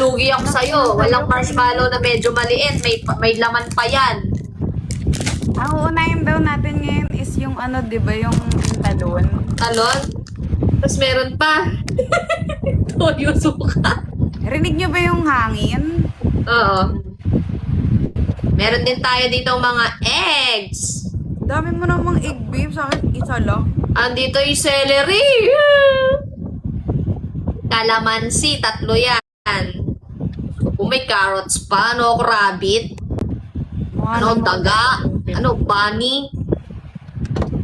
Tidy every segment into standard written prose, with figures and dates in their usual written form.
lugi ako sa'yo. Walang marshmallow na medyo maliit. May laman pa yan. Ang uunahin daw natin ngayon is yung ano, di ba, yung talon. Talon? Tapos meron pa. Toyo suka. Rinig nyo ba yung hangin? Oo. Meron din tayo dito mga eggs. Dami mo namang egg, babe. Sa akin, isa lang. Andito yung celery. Kalamansi, 3 yan. Kung may carrots pa, ano, rabbit. Ano, daga. Ano, bunny.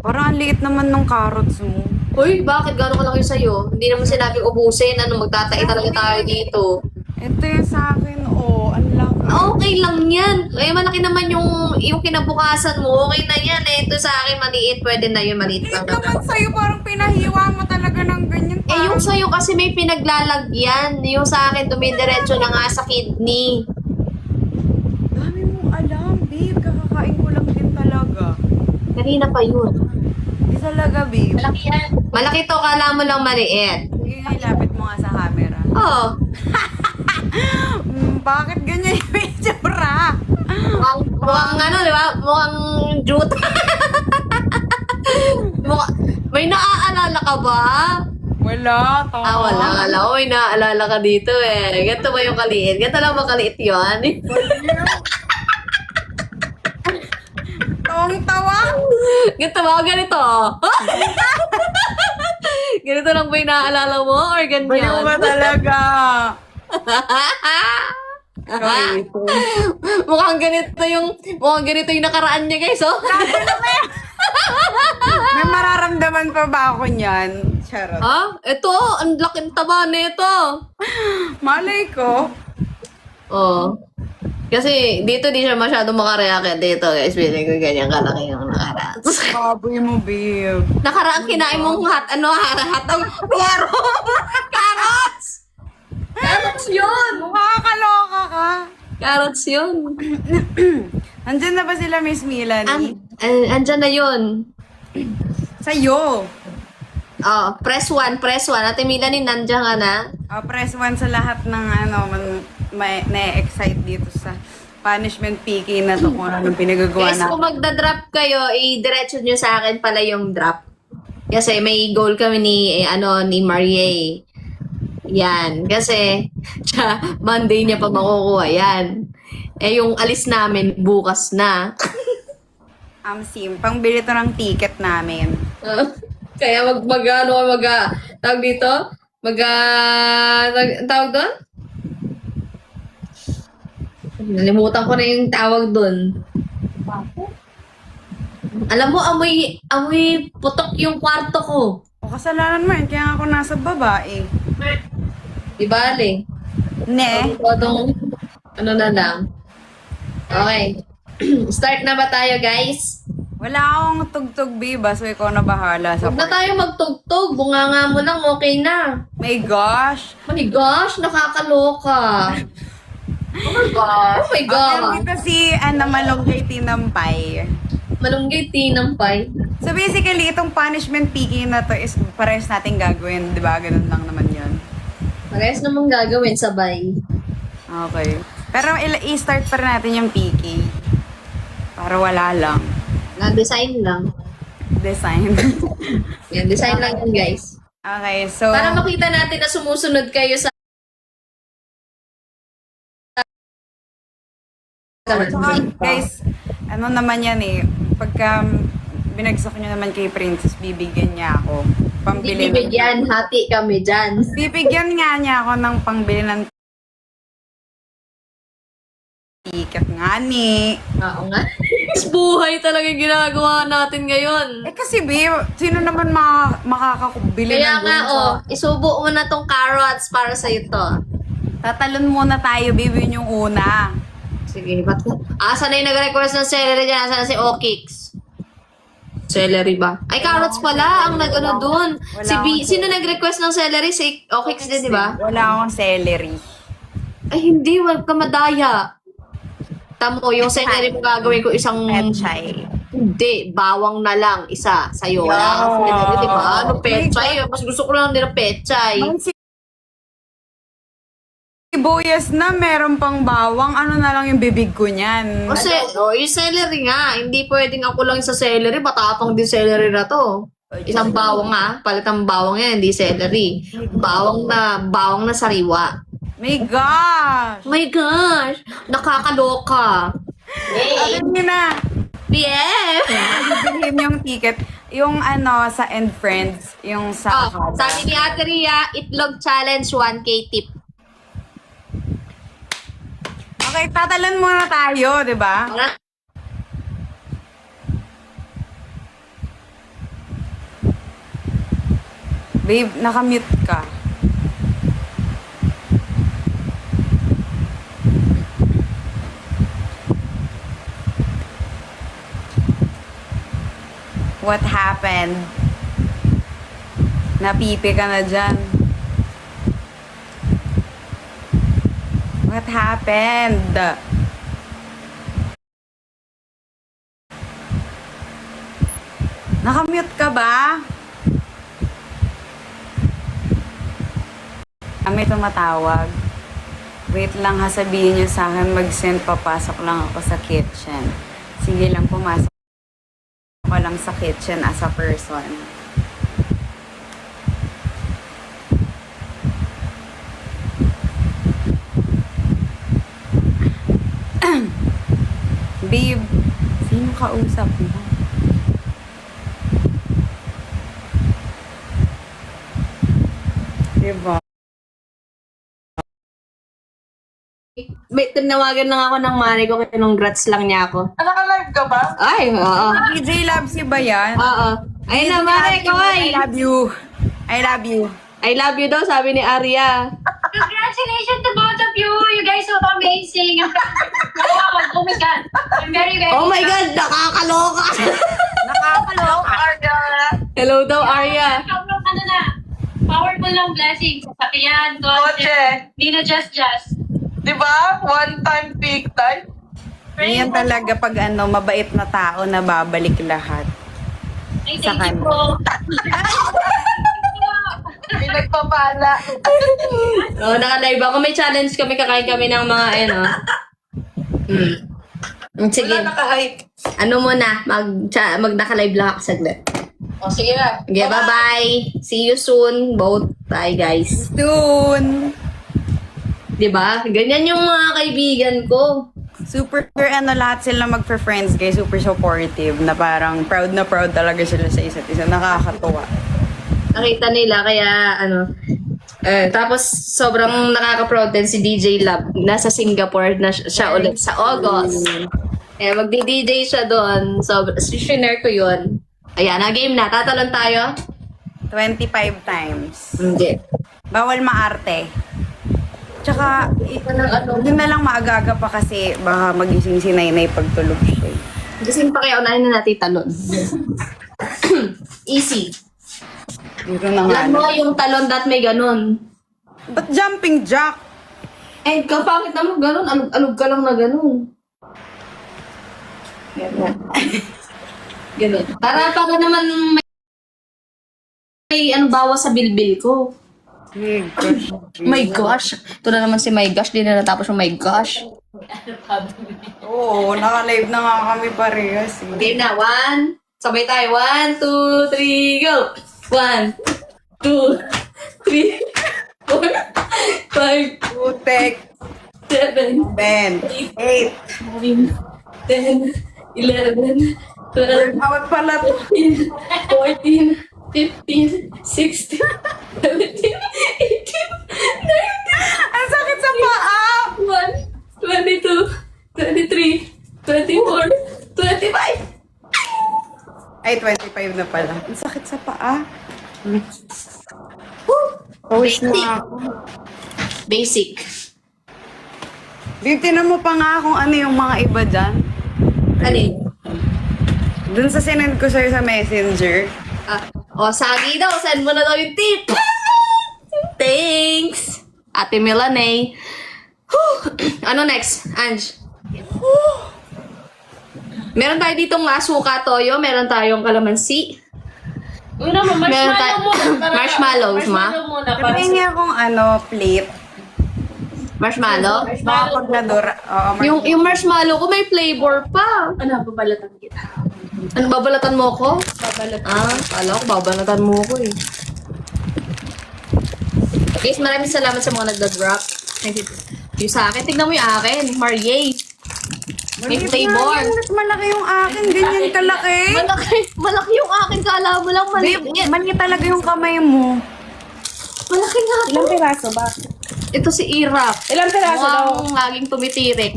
Parang ang liit naman ng carrots mo. Uy, bakit gano'n kalaki sa'yo? Hindi naman sinabing ubusin. Ano, magtatai talaga tayo dito. Ito yung sa akin, oh. Ang laki. Okay lang yan. Eh, malaki naman yung kinabukasan mo. Okay na yan eh. Ito sa akin, maliit. Pwede na yun, maliit lang Liit naman naman. sa'yo, parang pinahiwa mo talaga ng ganyan. Eh, yung sa'yo kasi may pinaglalagyan. Yung sa akin, dumidiretso na nga sa kidney. Dami mong alam, babe. Kakakain ko lang din talaga. Kanina pa yun. Di talaga, babe. Malaki yan. Malaki to, kala mo lang maliit. Sige nga, ilapit mo nga sa camera. Oo. Bakit ganyan yung itsura? Mukhang ano, di ba? Mukhang jute. May naaalala ka ba? Wala, to. Wala. Wala ko, may naaalala ka dito eh. Ganito ba yung kaliit? Ganito lang ba kaliit yun? Tawang-tawa. Ganito ba? Ganito? Ganito lang ba yung naaalala mo? Or ganyan? Baliw ba talaga? Sorry. mukhang ganito yung nakaraan niya, guys, oh. May mararamdaman pa ba ako niyan? Charot. Ha? Ito, ang laking taba nito. Malay ko. Oh. Kasi dito di siya masyado makareact dito, guys. Piling ko ganyan kalaki yung nakaraan. Baboy mo, babe. Nakaraan kinain mong hatang carrots! Carrots yun! Makakaloka ka. Carrots yun. Nandyan na ba sila, Miss Milanie? Andyan na yun. Sa'yo. Oh, press 1. Ate Milanie, nandiyan ka na. Press 1 sa lahat ng na-excite dito sa punishment PK na to kung anong pinagagawa Guys, na. kung magda-drop kayo, i-diretso nyo sa akin pala yung drop. Kasi may goal kami ni Marie. Yan. Kasi, Monday niya pa makukuha. Yan. Eh, yung alis namin, bukas na. Pang bili to ng ticket namin. Kaya tawag dito? Tawag doon? Nalimutan ko na yung tawag doon. Alam mo, amoy putok yung kwarto ko. O kasalanan mo yun, kaya ako nasa baba eh. Di bale. Ne? Ano na lang. Okay. Start na ba tayo, guys? Wala akong tugtog, biba, so ikaw na bahala sa Huwag na tayo magtugtog. Bunganga mo lang, okay na. My gosh! Oh my gosh, nakakaloka. Oh my gosh. Oh my gosh. Ito si Ana Malunggay Tinampay. Malunggay tinampay. So basically, itong punishment PK na to is parehas natin gagawin, di ba? Ganun lang naman yun. Parehas namang gagawin sabay. Okay. Pero i-start pa rin natin yung PK. Para wala lang. Na-design lang. Design. Yan, design lang yan, guys. Okay, so... Para makita natin na sumusunod kayo sa... Guys, ano naman yan eh. Pagka binagsak nyo naman kay Princess, bibigyan niya ako. Pambili Hindi bibigyan, hati kami dyan. Bibigyan nga niya ako ng pangbili ng ticket nga ni. Oo nga. Buhay talaga yung ginagawa natin ngayon. Eh kasi babe, sino naman makakabili Kaya ng nga, ganun isubo mo na tong carrots para sa'yo to. Tatalon muna tayo, babe, yun yung una. Sige, ba't ko? Sana yung nag-request ng celery dyan? Sana si Okix. Celery ba? Ay, carrots pala ang nag-ano dun. Sino nag-request ng celery? Si Okix din, di ba? Wala akong celery. Ay, hindi. Wag ka madaya. Tamo, yung celery mo gagawin ko isang... Petchay. Hindi, bawang na lang. Isa. Sa'yo. Wala kang celery, di ba? Ano, petchay? Mas gusto ko lang din ng petchay. Si sibuyas na, meron pang bawang. Ano na lang yung bibig ko niyan? Kasi, yung celery nga. Hindi pwedeng ako lang sa celery. Matapang din celery na to. Isang bawang nga. Palit ang bawang yan, hindi celery. Bawang na sariwa. My gosh! My gosh! Nakakaloka. Alam niyo na. BF! Bilhin yung ticket. Yung sa End Friends, yung sa Oh, sabi ni Ate Ria, itlog challenge 1K tip. Okay, tatalan muna tayo, di ba? Babe, nakamute ka. What happened? Napipi ka na dyan. What happened? Nakamute ka ba? May tumatawag. Wait lang ha, sabihin niyo sa akin, mag-send, papasok lang ako sa kitchen. Sige lang, pumasok ko lang sa kitchen as a person. Babe, sino kausap mo? Diba? May tinawagan lang ako ng mani ko, kinongrats lang niya ako. Naka-live ka ba? Ay, oo. DJ Labsy ba yan? Oo. Ayun na, mani ko, ay. I love you. I love you. I love you daw, sabi ni Arya. Congratulations to both of you! You guys are amazing! Oh my God! I'm very, very Oh my God, nakakaloka. Nakakaloka. Hello daw, Arya. Ano na? Powerful ng blessings. Sasakyan, kotse. Kotse. Di na just. Di ba? One time, big time. Yan talaga pag mabait na tao na babalik lahat. Ay, Sa thank you kanya. po. Pinagpapala. Oh, naka-live ako. May challenge kami, kakain kami ng mga, Sige. Wala naka-hype. Ano muna, naka-live lang ako saglit. O, sige na. Okay, bye-bye. See you soon, both. Bye, guys. Soon. Diba? Ganyan yung mga kaibigan ko. Super, lahat sila magpa-friends guys. Super supportive. Na parang proud na proud talaga sila sa isa't isa. Nakakatuwa. Nakita nila, kaya tapos sobrang nakaka-proud din si DJ Lab. Nasa Singapore na siya ulit sa August. Kaya magdi-DJ siya doon. So, share ko yun. Ayan, na-game na. Tatalon tayo? 25 times. Hindi. Bawal maarte. Tsaka, hindi na lang maaga pa kasi baka magising si Nainay pagtulog siya. Gising pa kaya unahin na natin talon. Easy. Dito na nga. Alam mo yung talon that may ganun. Ba't jumping jack? Eh, kapangit naman ganun. Alog ka lang na ganun. Ganun. Ganun. Para pa ka naman may bawas sa bilbil ko. Hey, gosh. My gosh. Ito na naman si my gosh. Di na natapos yung my gosh. Oo, naka-live na nga kami parehas. Game na. 1. Sabay tayo. 1, 2, 3, go! 1, 2, 3, 4, 5, Putek. 7, 10. 8. 9, 10, 11, 12, Out pala to. 14, 15, 16, 17, 18, 19, Ang sakit sa paa! 1, 22, 23, 24, 25. Ay, 25 na pala. Ang sakit sa paa. Basic. Na ako. Basic. Babe, tinan mo pa nga kung ano yung mga iba dyan. Alin? Dun sa sinend ko sa'yo sa messenger. Sagi daw. Send mo na daw yung tip. Thanks. Ate Melanie. Ano next, Ange? Meron tayo ditong suka toyo, meron tayong kalamansi. Uy naman, Meron marshmallow muna. marshmallows, ma? Marshmallow muna. Para Sabi niya kung plate. Marshmallow? Baka pag nadura. Oo, Yung marshmallow ko may flavor pa. Ano, babalatan kita. Ano, babalatan mo ko? Babalatan. Kala ko babalatan mo ko eh. Guys, maraming salamat sa mga nagda-drop. Thank you. Yung sa akin, tignan mo yung akin. Marie. May flavor. Mas malaki yung akin. Ganyan kalaki. Malaki yung akin. Kala mo lang maliit. Mali talaga yung kamay mo. Malaki nga to. Ilang piraso ba? Ito si Irap. Ilang piraso daw? Mukhang laging tumitirik.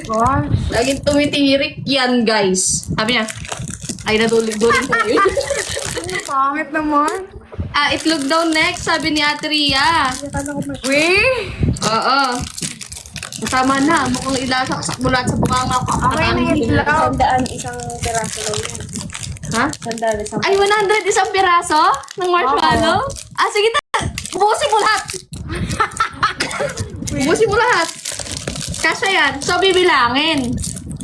Gosh. Laging tumitirik yan, guys. Sabi niya, ay nadulig-dulig tayo. Pangit naman. Itlog daw next, sabi ni Ate Ria. Weh. Oo. Tama na, mukhang ilasak mula sa bukanga ko. Okay na itlog. 100 isang piraso daw yan. Ha? 100 isang Ay, 100 isang piraso ng marshmallow? Sige na. Ubusin mo lahat. Ubusin mo lahat. Kasya yan. So, bibilangin.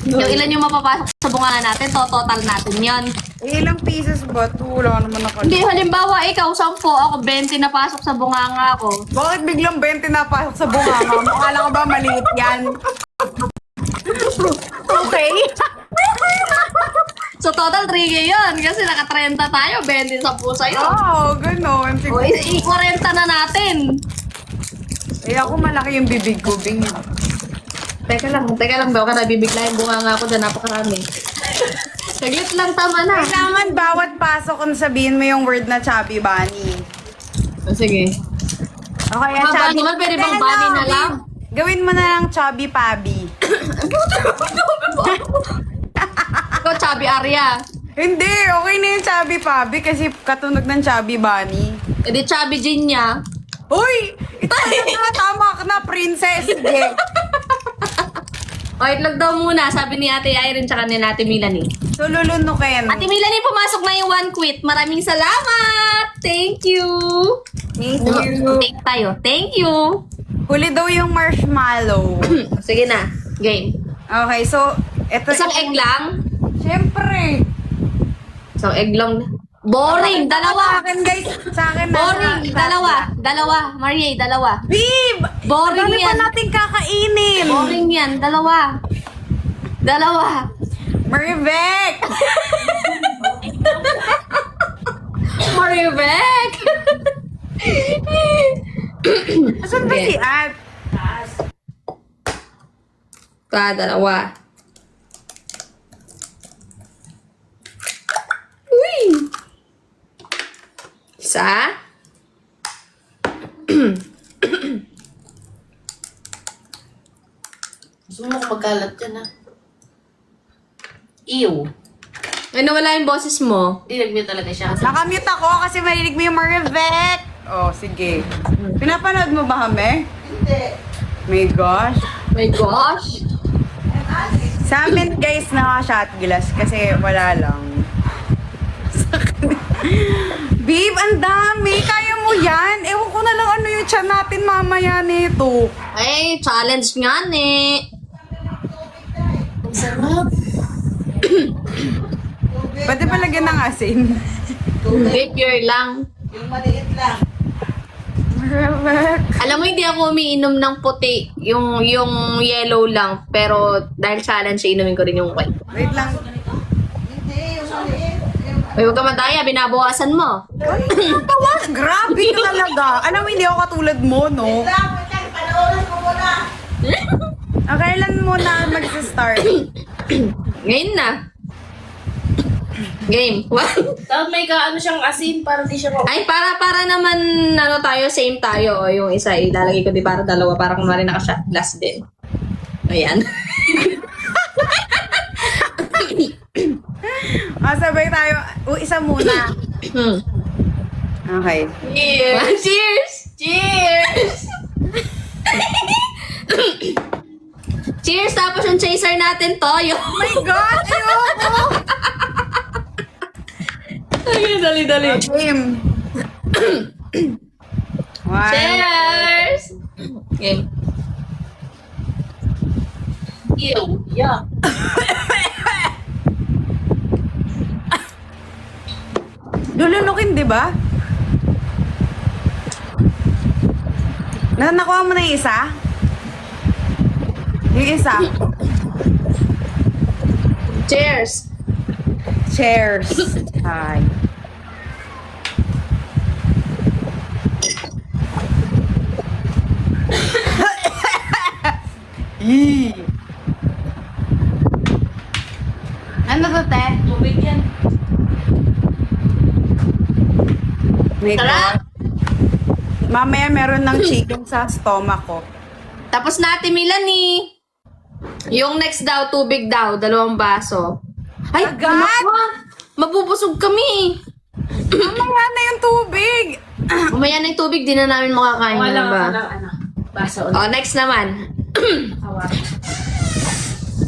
Yung ilan yung mapapasok sa bunga natin, total natin yon. Ilang pieces ba? Wala naman ako. Hindi, halimbawa, ikaw 10, ako 20 na pasok sa bunganga ko. Bakit biglang 20 na pasok sa bunga mo? Akala ko ba maliit yan? Okay. So, total 3K yun. Kasi naka-30 tayo, 20 sa pusa yun. Oo, ganon. O, 40 na natin. Ako malaki yung bibig ko, Bing. Teka lang, baka nabibigla yung bunganga ko dyan, napakarami. Saglit lang, tama na. Kailangan bawat pasok kung sabihin mo yung word na chubby bunny. Sige. Okay, Haba naman, pwede bang bunny na lang? Gawin mo na lang chubby pabi. Ikaw, Chubby Arya. Hindi, okay na yung chubby pabi kasi katunog ng chubby bunny. E di Chubby Jinya. Uy! Ito na tama ka na, princess. Sige. O, itlog daw muna, sabi ni Ate Irene tsaka ni Ate Melanie. So, lulunukin. Ate Melanie, pumasok na yung 1 quit. Maraming salamat! Thank you! Thank you. Take tayo. Thank you! Huli daw yung marshmallow. Sige na. Game. Okay, so, ito. Isang egg lang? Siyempre. Isang egg lang. Boring! Sa Dalawa! akin, guys. Sa akin, Boring! Dalawa! Marie, dalawa. Babe! Boring Dami pa yan. natin kakainin. Boring yan. Dalawa. Marivek! Maribek! Asan ba si At? Dalawa. Uy! Isa. Gusto mo magkalat dyan, ha? Ew. Ay, nawala yung boses mo. Hindi, nag-mute talaga siya. Kasi Nakamute ako kasi marinig mo yung Marivek. Oh, sige. Pinapanood mo ba kami? Hindi. My gosh. My gosh! Sa amin, guys, naka-shot glass kasi wala lang. Babe, ang dami. Kaya mo yan. Ewan ko na lang ano yung chan natin mamaya nito. Ay, challenge nga ni. ang sarap. Pwede pa lagyan ng asin. Hindi, pure lang. Marivek. Alam mo, hindi ako umiinom ng puti. Yung yellow lang. Pero dahil challenge, inumin ko rin yung white. Wait lang. Ay, huwag ka madaya. Binabawasan mo. Tawas, grabe ka talaga. Alam mo, hindi ako katulad mo, no? Kailan mo na mag-start? Ngayon na. Game. What? Tapos may ano siyang asin para di siya Ay, para naman, tayo, same tayo. O, yung isa, ilalagay ko di para dalawa. Para kung mali naka-shot glass din. Ayan. Sabay tayo. Isa muna. Okay. Cheers! Cheers! Cheers! Cheers! Tapos yung chaser natin, Toyo. Oh my God! Ayoko! Ay, dali. Game. One. Cheers! Game. Ew. Yuck. Lulunukin, di ba? Nakuha mo na yung isa? Yung isa. Cheers! Cheers. Hi. Yee. Ano to, te? Tubig yan. May Sarap! Mamaya meron ng chicken sa stomach ko. Tapos natin Milani. Yung next daw, tubig daw, 2 baso. Ay, Agad? naku, mabubusog kami. Mamaya na yung tubig. Umaya na yung tubig, di na namin makakain. Wala Ano ba? ka ng ano. Baso ulit. Oh, next naman. Kawa.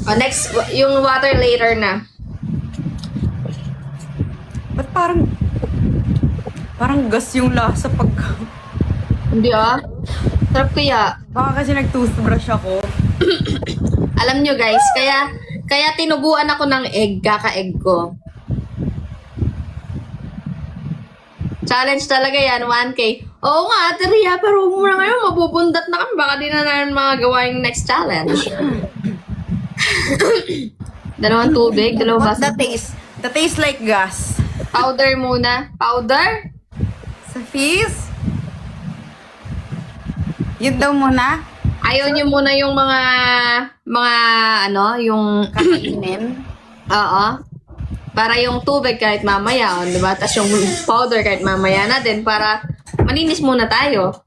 Oh, next, yung water later na. Ba't parang gas yung lasa pagka... Hindi ah. Sarap kaya. Baka kasi nag-toothbrush ako. Alam nyo guys, kaya tinubuan ako ng egg, kaka-egg ko. Challenge talaga yan, 1K. Oo nga, Ate Rhea, pero muna ngayon, mabubundat na kami. Baka di na namin magawa yung next challenge. 2 tubig, 2 What's baso. the taste? The taste like gas. Powder muna. Powder? Sa fizz? Yun daw muna. Ayaw nyo muna yung mga yung, Kakainin. oo. Para yung tubig kahit mamaya, di ba? Tapos yung powder kahit mamaya na din para maninis muna tayo.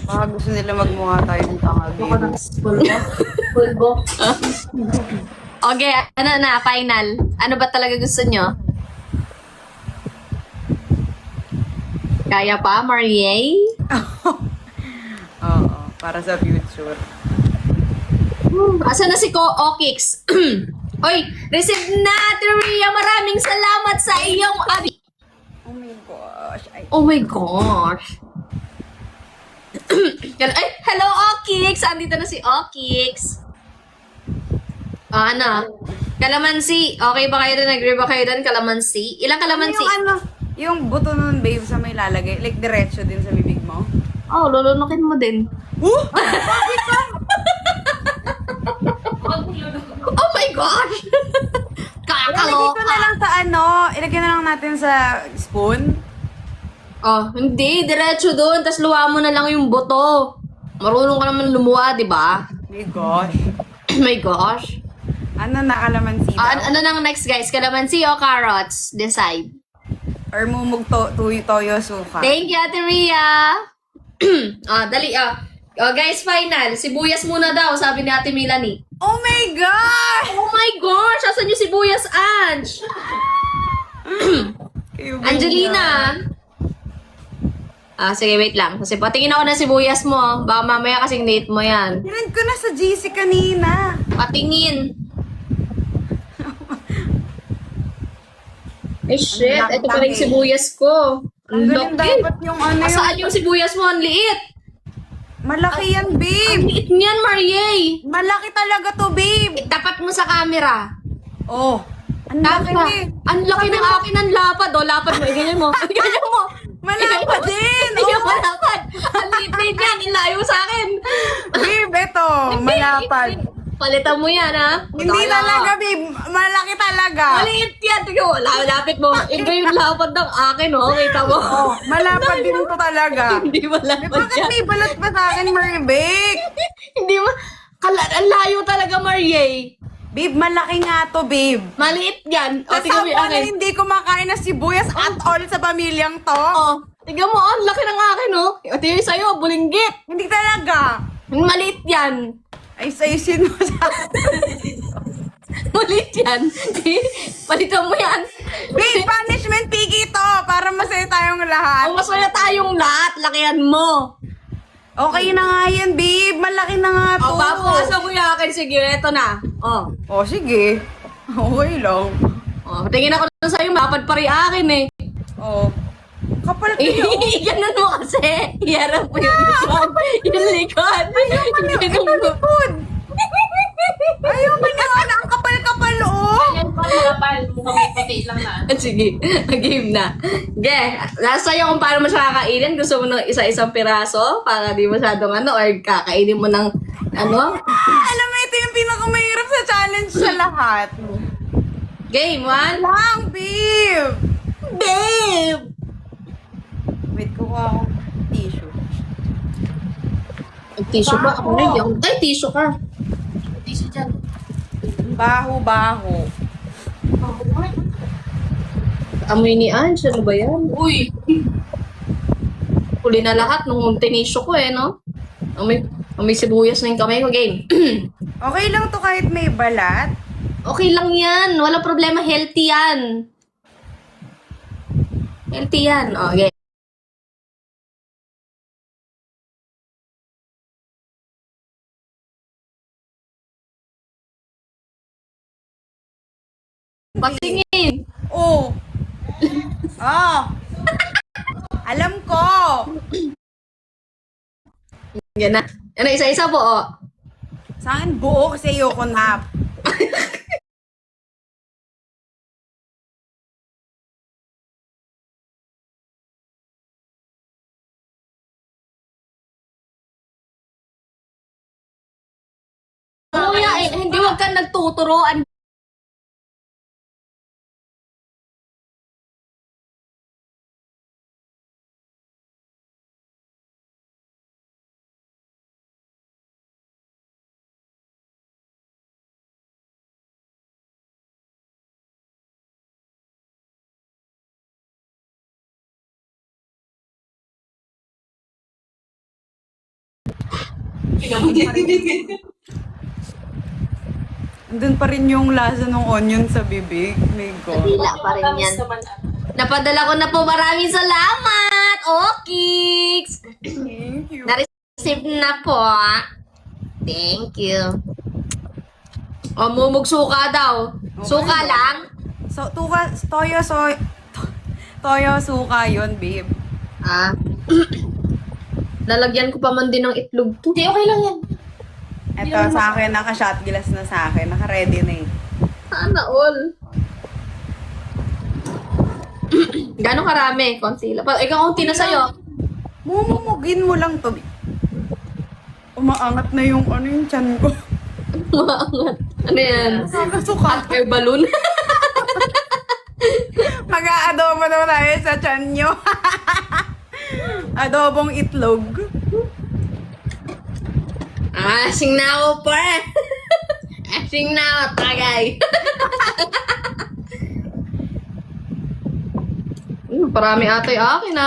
Baka gusto nila magmukha tayo ng tanga, Ako ng babe. pulbo. Pulbo. Okay, ano na, final. Ano ba talaga gusto nyo? Kaya pa, Marie? Oo, para sa future. Asa na si Okix? Oy, receive na, Teria. Maraming salamat sa iyong abi. Oh my gosh. Ay, Oh my gosh. Ay, hello, Okix. Andito na si Okix. Ano? Kalamansi. Okay ba kayo doon? Nag-agree ba kayo doon? Kalamansi? Ilang kalamansi? yung buto nun, babe, sa may lalagay. Like, diretso din sa bibig mo. Oh, lulunukin mo din. Oh my gosh! Ilagay ko na Kakaloka! lang sa ilagay na lang natin sa spoon. Oh, hindi. Diretso doon. Tapos luwa mo na lang yung buto. Marunong ka naman lumuwa, di ba? My gosh. My gosh. Ano na, kalamansi daw? Ano nang next, guys? Kalamansi o carrots? Decide. Or mumug toyo suka? Thank you, Ate Rhea. Dali. Oh, guys, final. Sibuyas muna daw, sabi ni Ate Milani. Oh my gosh! Oh my gosh! Asan yung sibuyas, Ange? Angelina. Sige, wait lang. Kasi patingin ako ng sibuyas mo. Baka mamaya kasing date mo yan. Tinand ko na sa GC kanina. Patingin. Ay, shit. Ang Ito pa rin laki. sibuyas ko. Ang Ang galing laki. dapat yung ano Saan yung sibuyas mo? Ang liit. Malaki yan, Ang babe. liit niyan, Marie. Malaki talaga to, babe. Tapat mo sa camera. Oh. Ang laki, Tama. babe. Ang laki ng akin ng lapad. O, lapad mo. Ganyan mo. Ganyan mo. Malapad din. Hindi Oh. malapad. Ang liit-liit yan. Ilayo sa akin. Babe, eto. Malapad. Palitan mo yan, ha? Hindi Tala. talaga, babe. Malaki talaga. Maliit yan. Tignan mo. Lapit mo. Iba yung lapad ng akin, oh. Kita mo. Oh, malapad din to talaga. Hindi malapad Bakit yan. may balat pa sa akin, Maribek? Hindi mo. Ang layo talaga, Marie. Babe, malaki nga to, babe. Maliit yan. O, tignan mo Kasama yung na akin. hindi kumakain ng sibuyas at all sa pamilyang to. Oh, tignan mo. Ang laki ng akin, oh. O, tignan yung sa'yo. Bulinggit. Hindi talaga. Maliit yan. Ay, sayusin mo sa... Maliit yan. Palitan mo yan. Babe, punishment piggy to para masaya tayong lahat. Ang masaya tayong lahat. Lakihan mo. Okay na nga yan, babe. Malaki na nga to. O, papukasan mo yung akin. Sige, eto na. O. Oh, sige. Okay lang. O, tingin ako na sa'yo. Mapad pa rin akin, eh. Oh. Kapal kayo. Ganun mo kasi. Iharap mo yung likod. Yung likod. Ganun mo. Likod. Ayaw mo na. Ang kapal-kapal, oh. Yan pa, malapal. Mukhang may puti wait lang na. Sige, game na. Okay, nasa sa'yo kung paano mo siya kakainin. Gusto mo ng isa-isang piraso para di masyadong or kakainin mo ng Alam mo, ito yung pinakamahirap sa challenge sa lahat. Game, 1. Lang, babe! Babe! Wait, kuha ako tissue. Tissue ba? Ako na yung... Ay, tissue ka. Tissue dyan. Baho-baho. Amoy ni Ange, ano ba yan? Uy! Huli na lahat nung tinisyo ko no? Amoy sibuyas na yung kamay ko, game. Okay lang to kahit may balat. Okay lang yan. Wala problema. Healthy yan. Healthy yan. Okay. Patingin. Oh! Oh! Alam ko! Yan na. Ano, isa-isa po, Sa akin buo kasi ayoko na. Kuya, hindi wag kang nagtuturoan. Andun pa rin yung lasa ng onion sa bibig. My God. Dila pa rin yan. Napadala ko na po. Maraming salamat. Okiks. Thank you. Na-receive na po. Thank you. O, mumug suka daw. Suka lang? So, toyo suka yun, babe. Ah. Lalagyan ko pa man din ng itlog to. Hindi, okay lang yan. Ito sa akin, naka-shot glass na sa akin. Naka-ready na eh. Sana all. Gano'ng karami? Konti lang. Ikaw, konti na sa'yo. Mumumugin mo lang to. Umaangat na yung yung tiyan ko. Maangat. Ano yan? Nakakasuka. Air balloon. Mag-aadobo na tayo sa tiyan nyo. Adobong itlog. Asing na ako, pre. Asing na ako, tagay. Parami ata yung akin,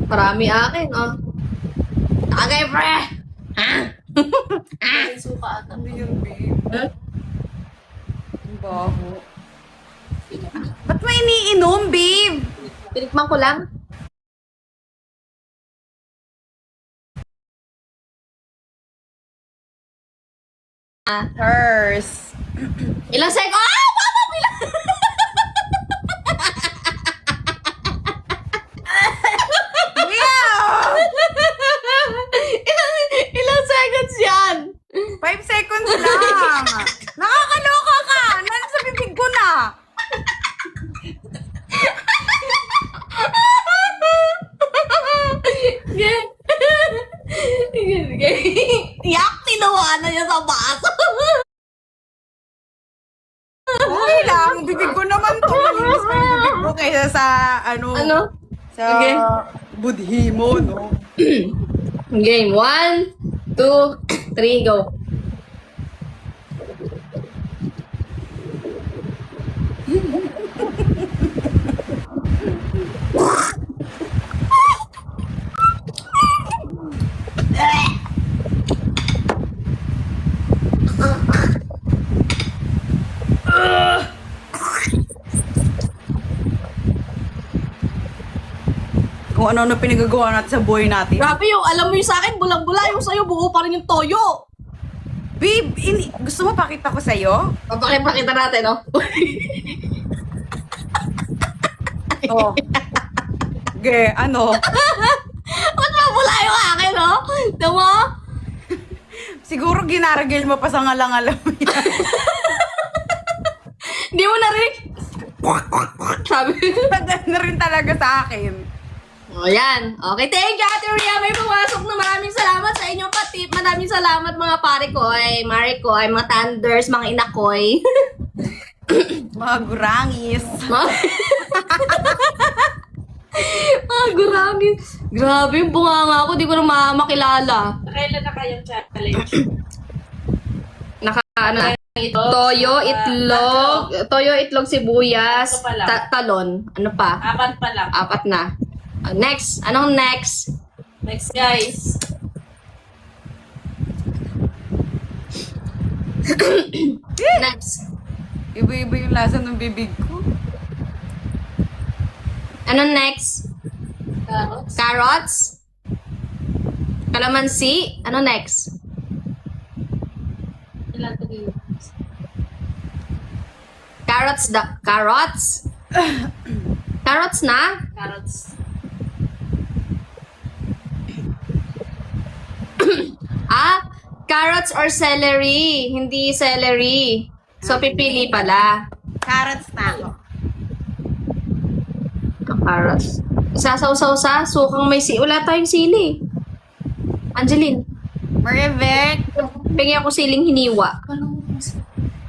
Parami akin, Tagay, pre. Ha? May suka ata. Ano yun, babe? Ang baho. Ba't may iniinom, babe? Tinikman ko lang. Hers. Ilang sek? Papa! Yeah! Ilang seconds yan? 5 seconds lang. Nakakaloka ka. Nasa bibig ko na. Yak, tinuha na niya sa baso. Okay lang. Bibig ko naman to. Malinis pa yung bibig ko kaysa sa Ano? Sa Sige. budhimo, no? Game. 1, 2, 3, go. Kung ano-ano pinagagawa natin sa buhay natin. Grabe yung, alam mo yung sa akin, bulang-bula. Yung sa'yo, buo pa rin yung toyo. Babe, gusto mo pakita ko sa'yo? Papakita natin, no? Oo. Ge, ano? Ba't mabula yung akin, no? Tama? Siguro ginaragil mo pa sa ngalang-alam yan. Hindi mo narinig. Sabi. Padan na rin talaga sa akin. O, yan. Okay, thank you, Ate Ria. May pumasok na maraming salamat sa inyong patip. Maraming salamat mga pare ko, ay Mari ko, ay mga Thunders, mga inakoy. Mga gurangis. Ah, grabe. Grabe, yung bunganga ako. Di ko na makilala. Kailan na kayang challenge? Ano? Toyo, itlog, sibuyas, Ito pa lang. talon. Ano pa? 4 pa lang. 4 na. Next. Anong next? Next, guys. Next. Iba-iba yung lasa ng bibig ko. Anong next? Carrots. Carrots? Kalamansi? Ano next? Ilan to yun? Carrots? Carrots na? Carrots. Carrots or celery. Hindi celery. So, pipili pala. Carrots na ako. Carrots. Sasaw-saw sa sukang may sili. Wala tayong sili. Angeline, Marivek, pingi ako siling hiniwa.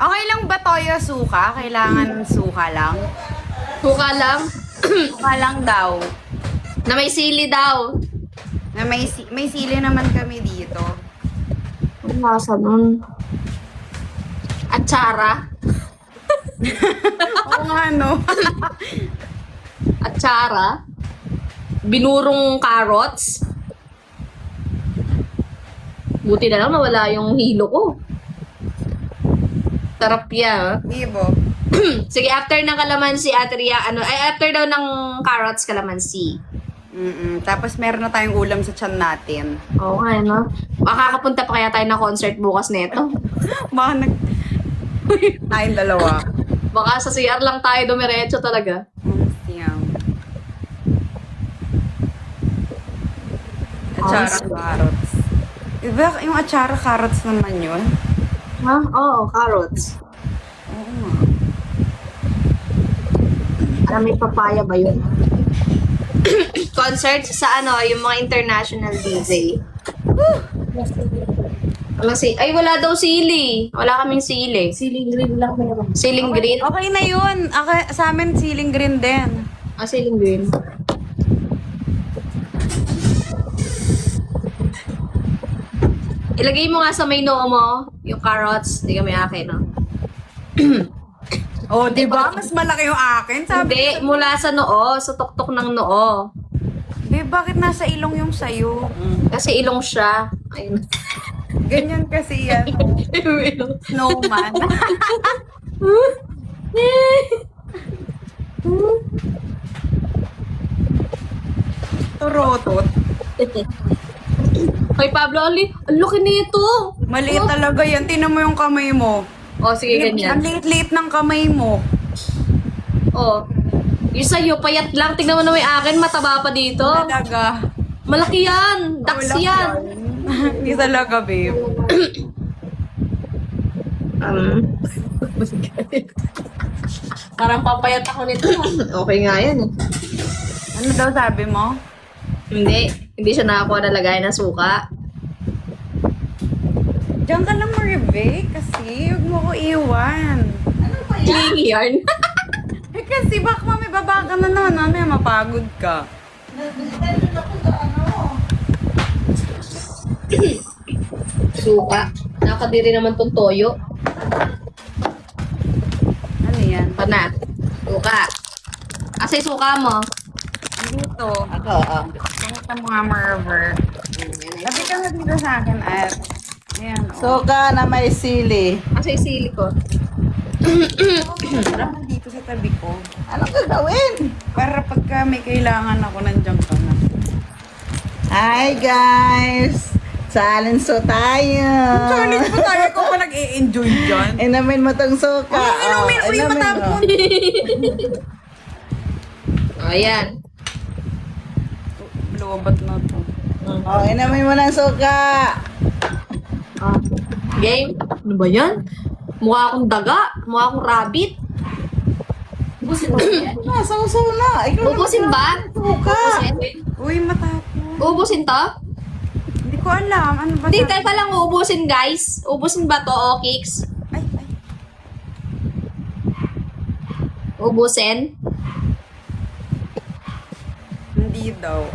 okay lang ba toyo suka? Kailangan suka lang? Suka lang. Suka lang daw. Na may sili daw. Na may sili naman kami dito. Ang lasa nun. Atsara. Oo nga, no? Atsara. Binurong carrots. Buti na lang nawala yung hilo ko. Sarap yan. Ibo. Sige, after ng kalamansi, Ate Ria, after daw ng carrots, kalamansi. Tapos meron na tayong ulam sa tiyan natin. Oo nga, no? Makakapunta pa kaya tayo ng concert bukas neto. Baka tayong dalawa. Baka sa CR lang tayo dumiretso talaga. Siyam. Atsara carrots. Iba, yung atsara carrots naman yun. Ha? Oo, carrots. Oo nga. Alam, may papaya ba yun? Concert sa yung mga international DJ. Wala daw sili. Wala kaming sili. Siling green lang may naman. Siling green? Okay na yun. Sa amin, siling green din. Siling green. Ilagay mo nga sa may noo mo, yung carrots. Hindi kami akin, no? Oh, di ba? Mas malaki yung akin. Hindi, mula sa noo, sa tuktok ng noo. Babe, bakit nasa ilong yung sayo? Kasi ilong siya. Ayun. Ganyan kasi yan. Snowman. Turotot. Hoy, Pablo, ang laki nito. Maliit talaga yan. Tinan mo yung kamay mo. Sige, ganyan. Ang liit-liit ng kamay mo. Yung sa'yo, payat lang. Tignan mo na may akin, mataba pa dito. Talaga. Malaki yan. Dax yan. Hindi talaga, babe. Parang papayat ako nito. Okay nga yan. Ano daw sabi mo? Hindi siya nakakuha na lagay ng suka. Diyan ka lang, Maribek. Kasi, huwag mo ko iwan. Clingy yarn. Kasi baka mamibaba ka na naman. Mamaya mapagod ka. Suka. Nakadiri naman tong toyo. Ano yan? Na. Suka. Kasi suka mo. Dito. Ako, Ito mga Marver. Sabi ka na dito sa akin at ayan. Suka na may sili. Kasi sili ko. Naman dito sa tabi ko. Anong gagawin? Para pagka may kailangan ako, nandiyan ka na. Hi guys! Salinso tayo! Challenge pa tayo ko pa nag-i-enjoy dyan. Inamin mo tong suka. Inumin mo yung matapon. Ayan. Lobat na to. Inamin mo ng suka. Game. Ano ba yan? Mukha akong daga. Mukha akong rabbit. Ubusin mo yan. Sausaw na. Ikaw Ubusin ba? Suka. Uy, matapos. Ubusin to? Hindi ko alam. Ano ba? Hindi, sabi- teka lang uubusin guys. Ubusin ba to, o Kicks? Ay, ay. Ubusin? Hindi daw.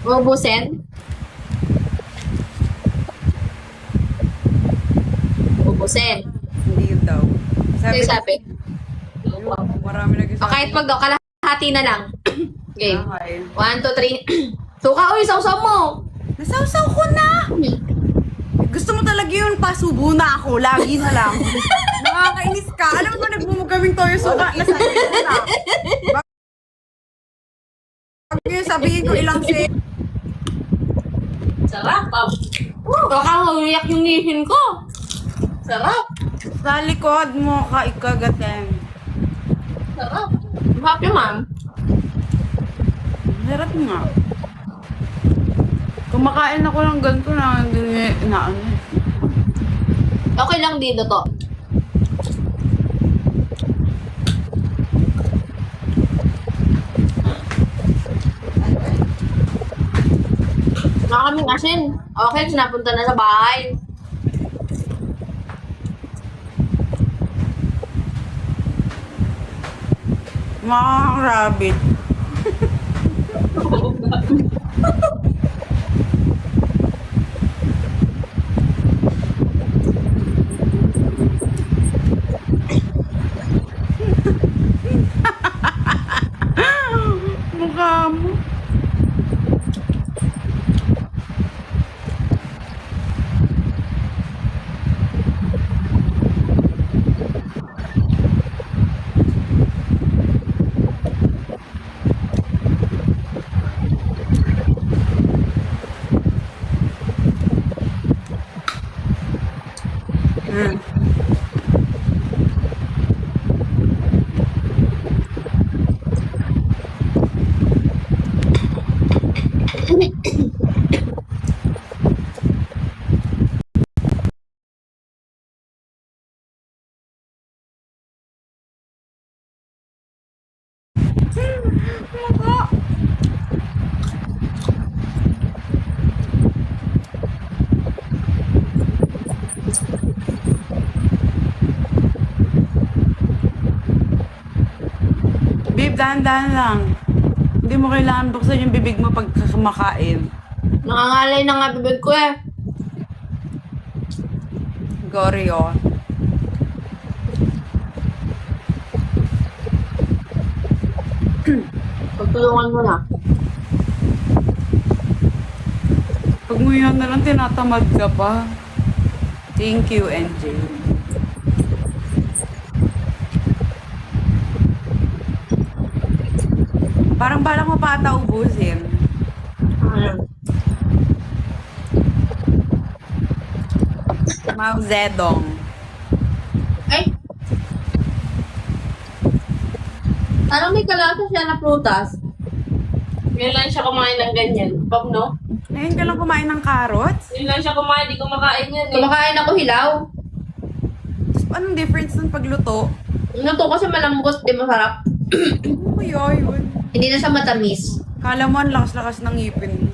Ubusin? Ubusin. Hindi daw. Sabi, sabi. Marami nagsasabi. O kahit pag daw, kalahati na lang. Game. Okay. 1, 2, 3. Suka, uy, sausaw mo! Nasawsaw ko na! Gusto mo talaga yun, pasubo na ako. Lagi na lang. Nakakainis ka. Alam mo ba, nagmumugaming toyo suka. Nasabi ko na. Bago yun sabihin ko ilang set. Sarap. Baka humiyak yung ngihin ko. Sarap. Sa likod mo ka ikagatin. Sarap. Happy, ma'am. Sarap nga. Kumakain ako ng ganito na hindi na ano. Okay lang dito to. Wala kaming asin. Okay, sinapunta na sa bahay. Mga rabbit. Mukha mo. Babe, dahan-dahan lang. Hindi mo kailangan buksan yung bibig mo pag kumakain. Nangangalay na nga bibig ko eh. Goryo. Pagtulungan mo na. Pag mo yan na lang, tinatamad ka pa. Thank you, NJ. Parang balak mo pa ata ubusin. Mao Zedong. Ay! Parang may kalasa siya na prutas. Ngayon lang siya kumain ng ganyan. Pag no? Ngayon ka lang kumain ng carrots? Ngayon lang siya kumain. Di kumakain yan eh. Kumakain ako hilaw. Anong difference ng pagluto? Luto kasi malambot, di masarap. Ano kaya yun? Hindi na siya matamis. Kala mo ang lakas-lakas ng ngipin mo.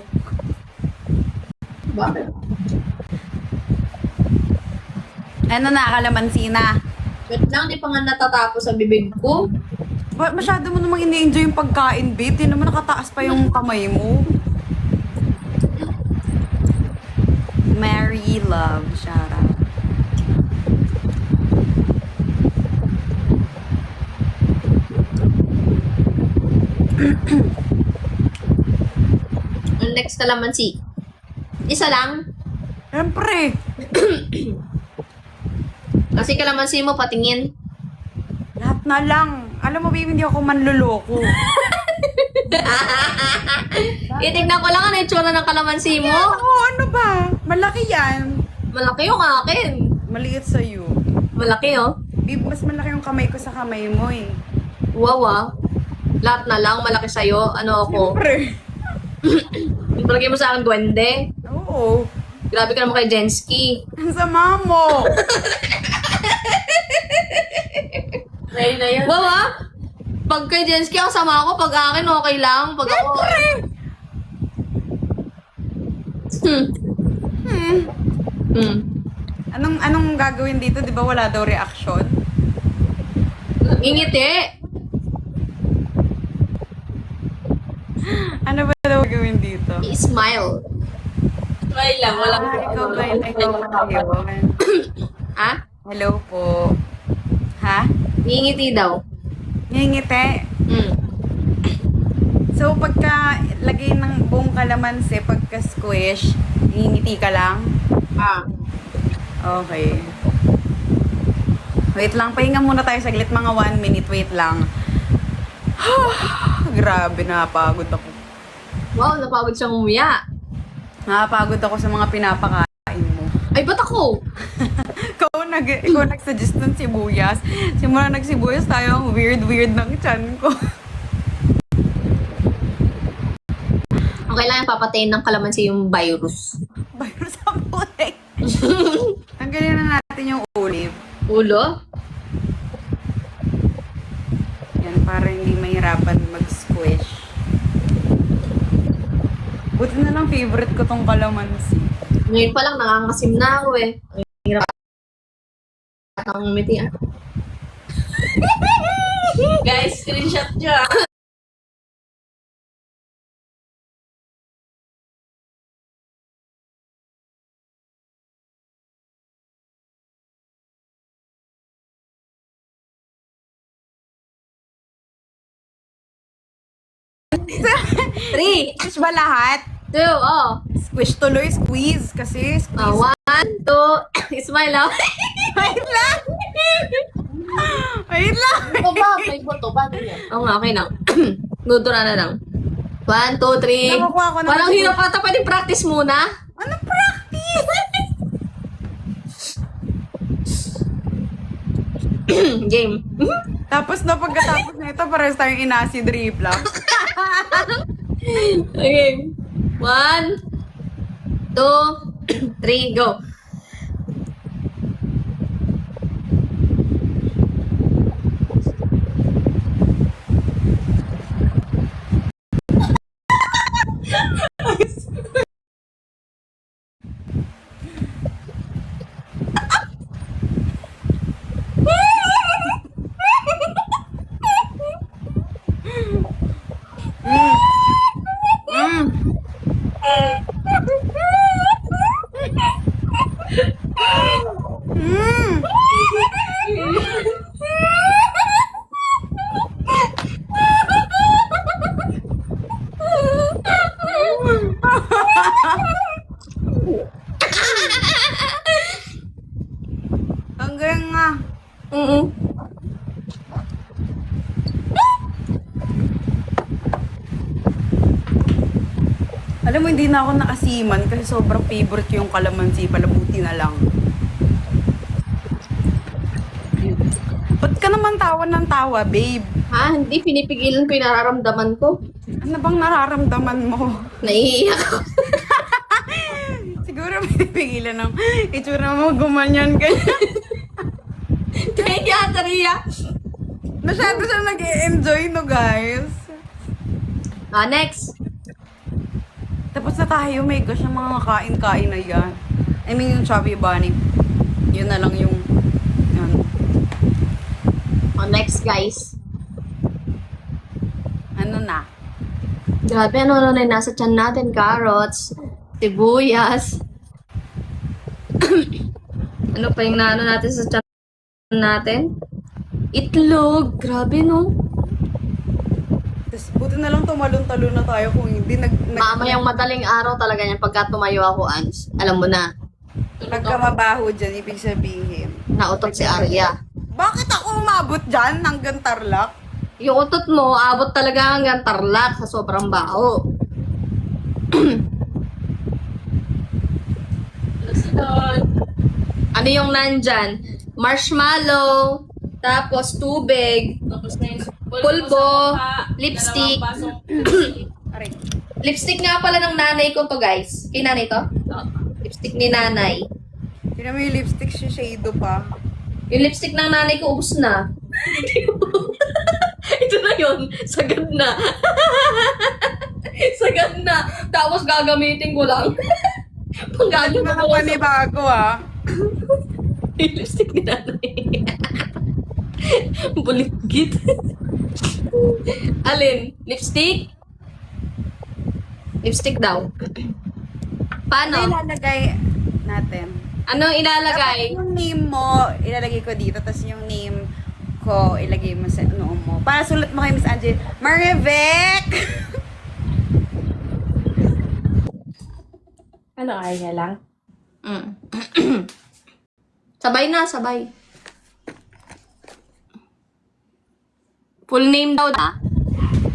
Bakit? Ano na, kalamansi na? Wait lang, di pa nga natatapos sa bibig ko. Masyado mo namang ini-enjoy yung pagkain, babe. Di naman nakataas pa yung kamay mo. Mary Love, shout out. Ang next kalamansi. Isa lang. Siyempre. Kasi kalamansi mo patingin. Lahat na lang. Alam mo, babe, hindi ako manluloko. Itignan ko lang ano yung tsura ng kalamansi mo. Oo, ano ba? Malaki yan. Malaki yung akin. Maliit sa'yo. Malaki oh. Babe, mas malaki yung kamay ko sa kamay mo eh. Wow ah. Lahat na lang, malaki sa'yo. Ano ako? Siyempre. Yung palagay mo sa akin, duwende. Oo. Grabe ka naman kay Jensky. Ang sama mo. Ngayon na yan. Wow, ah! Pag kay Jensky, ang sama ako. Pag akin, okay lang. Pag ako... Anong gagawin dito? Di ba wala daw reaction? Ingiti. Ano ba daw gagawin dito? I-smile. Ngayon lang, walang Ikaw ba yun? Ha? Hello po. Ha? Ingiti daw. Ngingiti. So, pagka lagay ng buong kalamansi, pagka squish, ngingiti ka lang? Ah. Okay. Wait lang, pahinga muna tayo saglit, mga 1 minute, wait lang. Grabe, napagod ako. Wow, napagod siyang umuya. Napagod ako sa mga pinapakain mo. Ay, ba't ako? Ikaw nag-suggest ng sibuyas. Simula nagsibuyas tayo, ang weird ng tiyan ko. Okay lang yung papatayin ng kalamansi yung virus. Virus ang putik. Tanggalin na natin yung olive. Ulo? Yan, para hindi mahirapan mag-squish. Buti na lang favorite ko tong kalamansi. Ngayon pa lang, nangangasim na ako eh. Ang hirap ang umiti ah. Guys, screenshot nyo ah. Three, Squish ba lahat? two, oh. Squish tuloy, squeeze. Kasi squeeze. 1, 2, smile out. Wait lang! Wait lang! Ito ba? May boto ba? Yan. Oo nga, okay lang. Dudura na lang. 1, 2, 3. Nakakuha ko na. Parang hirap ata, pwede practice muna. Anong practice? Game. Tapos na pagkatapos na ito, parehas tayong inacid reflux. Okay. 1, 2, 3, go. Hanggang nga. Alam mo, hindi na ako nakasiman kasi sobrang favorite ko yung kalamansi. Palabuti na lang. Ba't ka naman tawa ng tawa, babe? Ha? Hindi, pinipigilan ko yung nararamdaman ko. Ano bang nararamdaman mo? Naiiyak ako. Siguro pinipigilan ng itsura mo, gumanyan ka. Kaya, Taria. Masyado siya nag-e-enjoy, no, guys? Next. Tapos na tayo, may gosh, yung mga kain-kain na yan. I mean, yung chubby bunny. Yun na lang yung... Yan. Next, guys. Ano na? Grabe, ano na yung nasa tiyan natin? Carrots, sibuyas. Ano pa yung naano natin sa tiyan natin? Itlog. Grabe, no? Tapos, buti na lang tumalon-talon na tayo kung hindi Mamayang madaling araw talaga yan pagka tumayo ako, Ans. Alam mo na, Nagkamabaho dyan, ibig sabihin. nautot si Arya. Bakit ako umabot dyan hanggang Tarlac? Yung utot mo, abot talaga hanggang Tarlac sa sobrang baho. Ano yung nandyan? Marshmallow, tapos tubig, Tapos na yung pulbo, lipstick. Aray. Lipstick nga pala ng nanay ko to, guys. Kay nanay to? Lipstick ni nanay. Tignan mo yung lipstick, shade pa. Yung lipstick ng nanay ko, ubus na. Ito na yun. Sagad na. Sagad na. Tapos gagamitin ko lang. Pangganyo Mga ko sa panibago ah. lipstick ni nanay. Bulit-git. Alin? Lipstick? Lipstick daw. Ano Paano? ilalagay natin? Anong ilalagay? Dapat yung name mo, ilalagay ko dito. Tapos yung name ko, ilagay mo sa noo mo. Para sulat mo kay Miss Angel, Marivek! Ano, kaya lang? Mm. Sabay na, sabay. Full name daw na.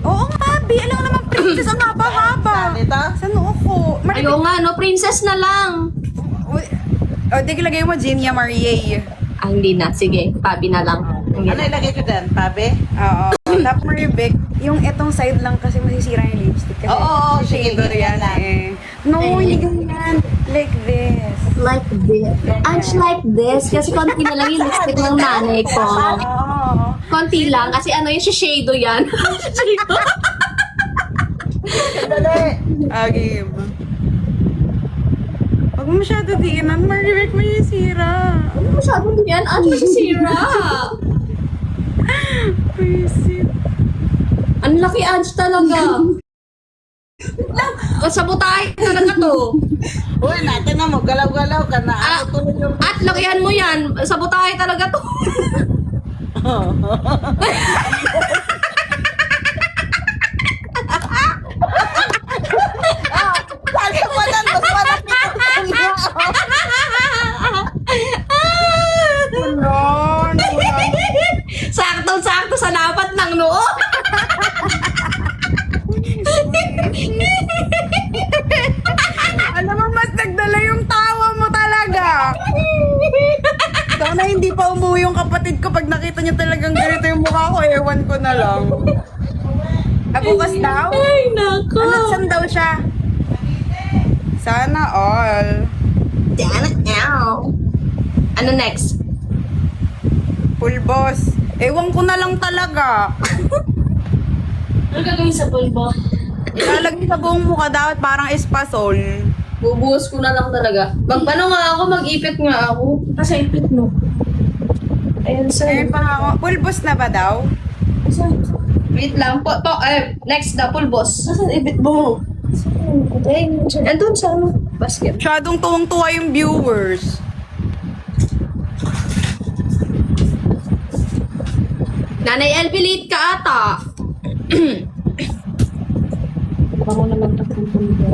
Oo nga, Bi. Alam ko naman, princess, ang haba-haba. Dito? Sa noo ko. Ayaw nga, no? Princess na lang. Uy, o, di lagay mo, Ginia Marie. Ah, hindi na. Sige, Pabi na lang. Hindi Ano na. ilagay ko dyan? Tabi? Oo. Tapos Marivek, yung etong side lang kasi masisira yung lipstick. Kasi Oo, sige, shade ganyan yan lang. eh. No, hindi ganyan. Like this. Like this. Ange like this. Kasi konti na lang yung lipstick ng nanay ko. Oo. Konti lang. Kasi ano yung shado yan. Shado. Dali. Agib. Huwag mo masyado diinan, Marivek, masisira. Ano masyadong din yan? Ange masisira. Visit. Ang laki Ange talaga. Sabutay talaga to. Uy, natin na mo. Galaw-galaw ka na. Ah, Ano tuloy yung... At lakihan mo yan. Sabutay talaga to. Ano pa lang? Mas malaki ko sa kanya. Sakto-sakto sa dapat ng noo. Alam mo, mas nagdala yung tawa mo talaga. Ito na hindi pa umuwi yung kapatid ko pag nakita niya talagang ganito yung mukha ko, ewan ko na lang. Bukas daw? Ay, nako. Saan daw siya? Sana all. Damn it now. Ano next? Full boss. Ewan ko na lang talaga. Ano gagawin sa pulbo? Ilalagay sa buong mukha dapat parang espasol. Bubuhos ko na lang talaga. Magpano nga ako, mag-ipit nga ako. Kasi ipit mo. Ayan, sir. Ayun pa nga ako. Full boss na ba daw? Wait lang. Next na, pulbos. Nasaan ipit mo? Andun sa ano? Basket. Masyadong tuwang-tuwa yung viewers. Nanay LB, late ka ata. Bango naman ito kung pulbo.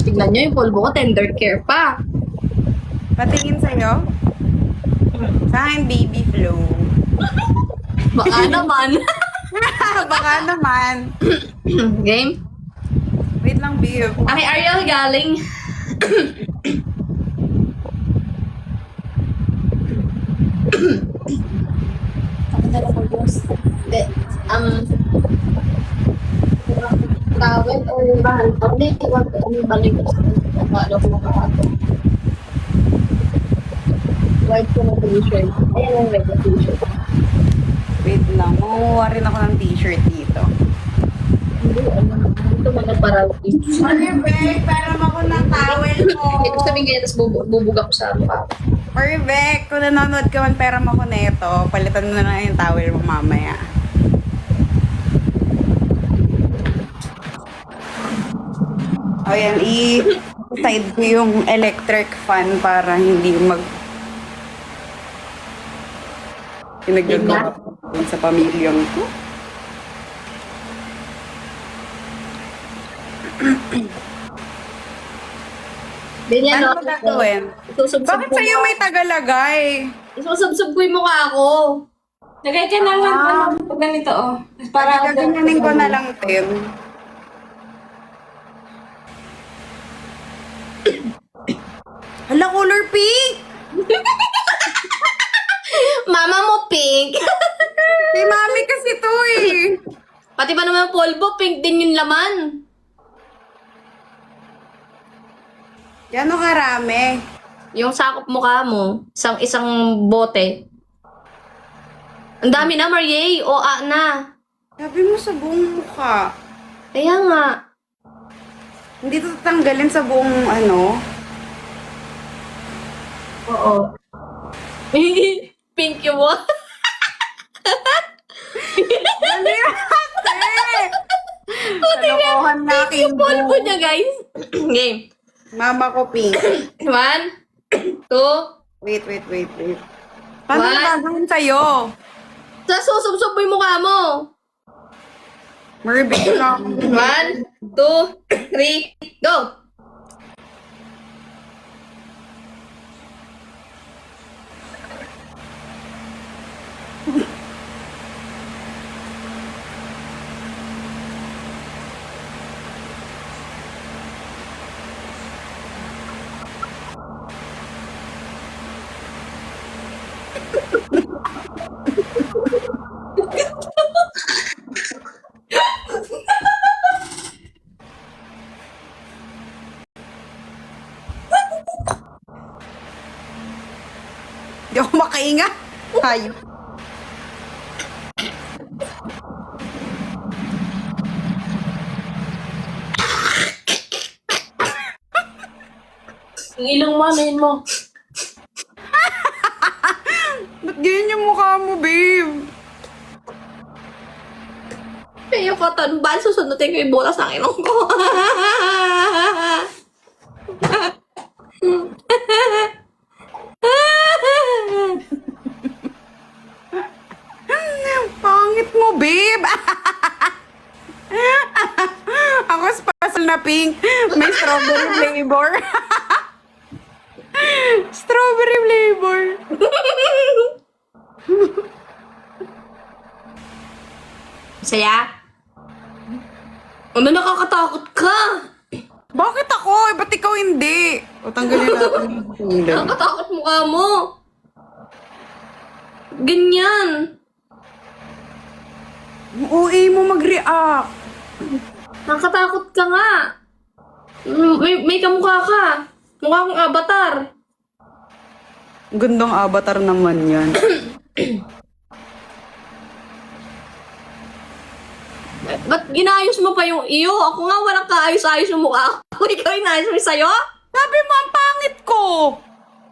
Tignan nyo yung polvo ko, tender care pa. Patingin sa'yo? Sa akin, baby flow. Baka naman. Baka naman. Game? Wait lang, babe. Kay Ariel galing. Ako na lang mag-boss. Hindi. Tawel o bahan pa. Hindi, iwan ko yung balik. Ano ko makahato. White ko na t-shirt. Ayan ang red na t-shirt. Wait lang. Makuha rin ako ng t-shirt dito. Hindi, ano. Ito mga parati. Perfect! Pera mo ako ng towel mo. Ito sabihin ganyan, tapos bubugak ko sa mukha. Perfect! Kung nanonood ka man, pera mo ako neto. Palitan mo na lang yung towel mo mamaya. O yan, i-side ko yung electric fan para hindi pinagagawa sa pamilyang ko. Ganyan, Ano mo gagawin? Isusubsub Bakit ko sa'yo may tagalagay? Isusubsub ko yung mukha ko. Lagay ka na lang, ano, pag ganito, oh. Para, Gaganyanin ko na lang, Tim. Hala, color pink! Mama mo, pink. Kay mami kasi to eh. Pati ba naman polvo, pink din yung laman. Gano'ng karami? Yung sakop mukha mo, isang bote. Ang dami na, Marie. O, na. Sabi mo sa buong mukha. Kaya nga. Hindi to tatanggalin sa buong ano. Oo. Pink yung mo. Ano yung ate? Kalokohan na aking Yung polvo niya, guys. Game. Mama ko pink. 1, 2. Wait. Paano What? gagawin sa'yo? Sa susubsob mo yung mukha mo. Maribig na ako. 1, 2, 3, go! Hindi ako makainga. Hayop. Yung ilong mo, ano yun mo? Ba't ganyan yung mukha mo, babe? Kaya ko tanbal, susundutin ko yung butas ng ilong ko. Pangit mo, babe. Ako special na pink. May strawberry flavor. Strawberry flavor. Saya? Ano, nakakatakot ka? Bakit ako? Eh, ba't ikaw hindi? O, tanggalin natin. Nakakatakot mukha mo. Ganyan. Ang OA mo mag-react. Nakakatakot ka nga. May kamukha ka. Mukha kang avatar. Gandang avatar naman yan. Ba't ginayos mo pa yung iyo? Ako nga walang kaayos-ayos yung mukha ko. Ikaw inayos mo sa'yo? Sabi mo, ang pangit ko.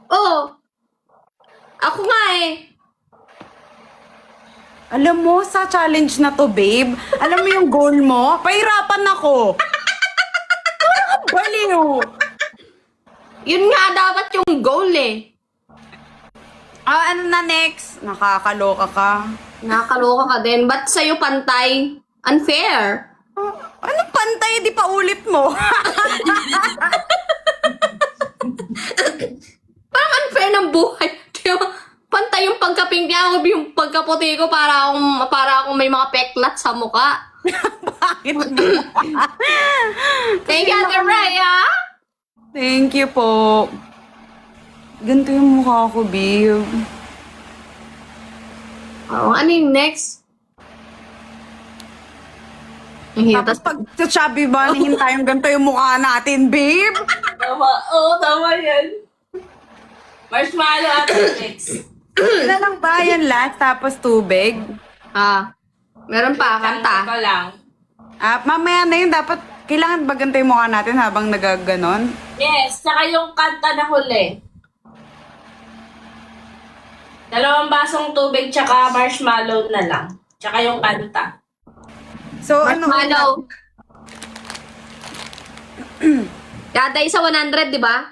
Oo. Ako nga eh. Alam mo, sa challenge na to, babe, alam mo yung goal mo? Pahirapan ako. Parang baliw. Yun nga dapat yung goal eh. Ano na next? Nakakaloka ka. Nakakaloka ka din. Ba't sa'yo pantay? Unfair. Anong pantay? Di pa ulit mo. Parang unfair ng buhay. Di ba? Pantay yung pagka-pink niya, yung pagkaputi ko para akong may mga peklat sa mukha. Bakit? Thank you, Ate Rhea. Thank you po. Ganito yung mukha ko, babe. Oo, ano yung next? Tapos pag sa chubby ba, hintayin ganito yung mukha natin, babe. Tama. Oo, tama yan. Marshmallow at next. Wala lang ba yan last, tapos tubig? Meron pa, Kanta kanta. ko lang. Mamaya na yun, dapat kailangan ba ganito yung mukha natin habang nagaganon? Yes, saka yung kanta na huli. 2 basong tubig tsaka marshmallow na lang. Tsaka yung kanta. So, ano? Marshmallow. Kada isa 100, di ba?